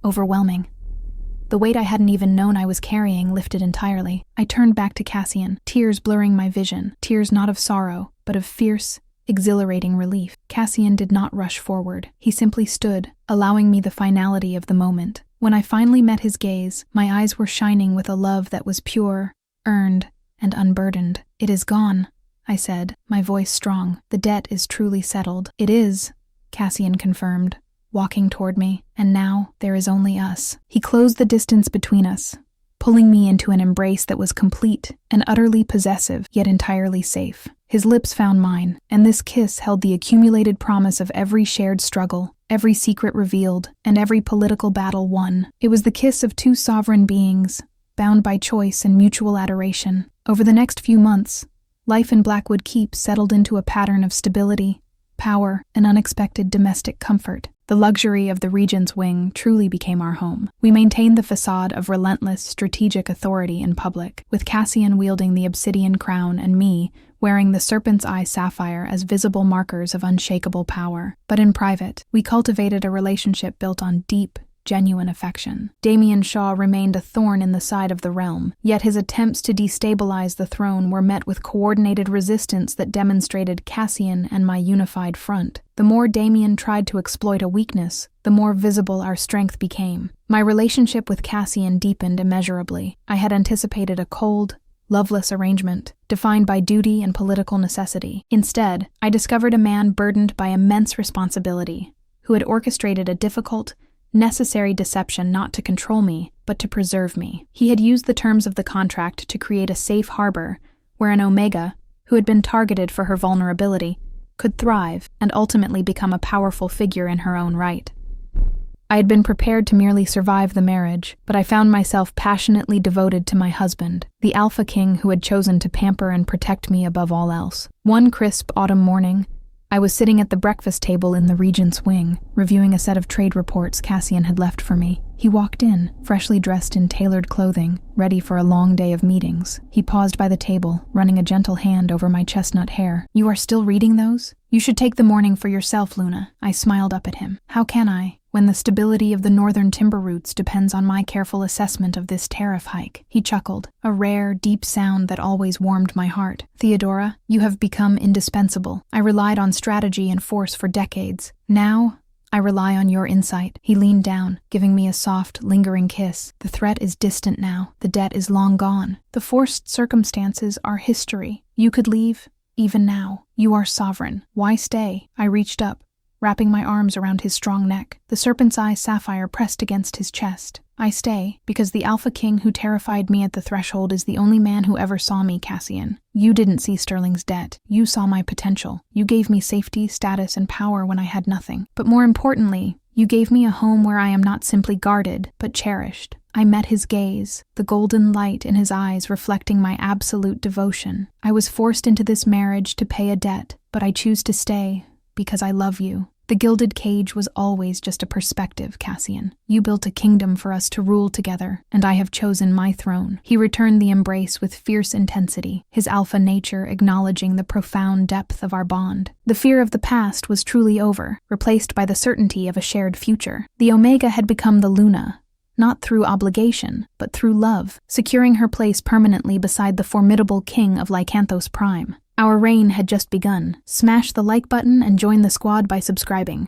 overwhelming. The weight I hadn't even known I was carrying lifted entirely. I turned back to Cassian, tears blurring my vision, tears not of sorrow, but of fierce, exhilarating relief. Cassian did not rush forward. He simply stood, allowing me the finality of the moment. When I finally met his gaze, my eyes were shining with a love that was pure, earned, and unburdened. "It is gone," I said, my voice strong. "The debt is truly settled." "It is," Cassian confirmed, walking toward me, "and now there is only us." He closed the distance between us, pulling me into an embrace that was complete and utterly possessive, yet entirely safe. His lips found mine, and this kiss held the accumulated promise of every shared struggle, every secret revealed, and every political battle won. It was the kiss of two sovereign beings, bound by choice and mutual adoration. Over the next few months, life in Blackwood Keep settled into a pattern of stability, power, and unexpected domestic comfort. The luxury of the Regent's wing truly became our home. We maintained the facade of relentless, strategic authority in public, with Cassian wielding the obsidian crown and me wearing the serpent's eye sapphire as visible markers of unshakable power. But in private, we cultivated a relationship built on deep, genuine affection. Damien Shaw remained a thorn in the side of the realm, yet his attempts to destabilize the throne were met with coordinated resistance that demonstrated Cassian and my unified front. The more Damien tried to exploit a weakness, the more visible our strength became. My relationship with Cassian deepened immeasurably. I had anticipated a cold, loveless arrangement, defined by duty and political necessity. Instead, I discovered a man burdened by immense responsibility, who had orchestrated a difficult, necessary deception not to control me, but to preserve me. He had used the terms of the contract to create a safe harbor where an Omega, who had been targeted for her vulnerability, could thrive and ultimately become a powerful figure in her own right. I had been prepared to merely survive the marriage, but I found myself passionately devoted to my husband, the Alpha King who had chosen to pamper and protect me above all else. One crisp autumn morning, I was sitting at the breakfast table in the Regent's wing, reviewing a set of trade reports Cassian had left for me. He walked in, freshly dressed in tailored clothing, ready for a long day of meetings. He paused by the table, running a gentle hand over my chestnut hair. "You are still reading those? You should take the morning for yourself, Luna." I smiled up at him. "How can I, when the stability of the northern timber routes depends on my careful assessment of this tariff hike?" He chuckled, a rare, deep sound that always warmed my heart. "Theodora, you have become indispensable. I relied on strategy and force for decades. Now, I rely on your insight." He leaned down, giving me a soft, lingering kiss. "The threat is distant now. The debt is long gone. The forced circumstances are history. You could leave, even now. You are sovereign. Why stay?" I reached up, wrapping my arms around his strong neck. The serpent's eye sapphire pressed against his chest. "I stay because the Alpha King who terrified me at the threshold is the only man who ever saw me, Cassian. You didn't see Sterling's debt. You saw my potential. You gave me safety, status, and power when I had nothing. But more importantly, you gave me a home where I am not simply guarded, but cherished." I met his gaze, the golden light in his eyes reflecting my absolute devotion. "I was forced into this marriage to pay a debt, but I choose to stay because I love you. The gilded cage was always just a perspective, Cassian. You built a kingdom for us to rule together, and I have chosen my throne." He returned the embrace with fierce intensity, his alpha nature acknowledging the profound depth of our bond. The fear of the past was truly over, replaced by the certainty of a shared future. The Omega had become the Luna, not through obligation, but through love, securing her place permanently beside the formidable king of Lycanthos Prime. Our reign had just begun. Smash the like button and join the squad by subscribing.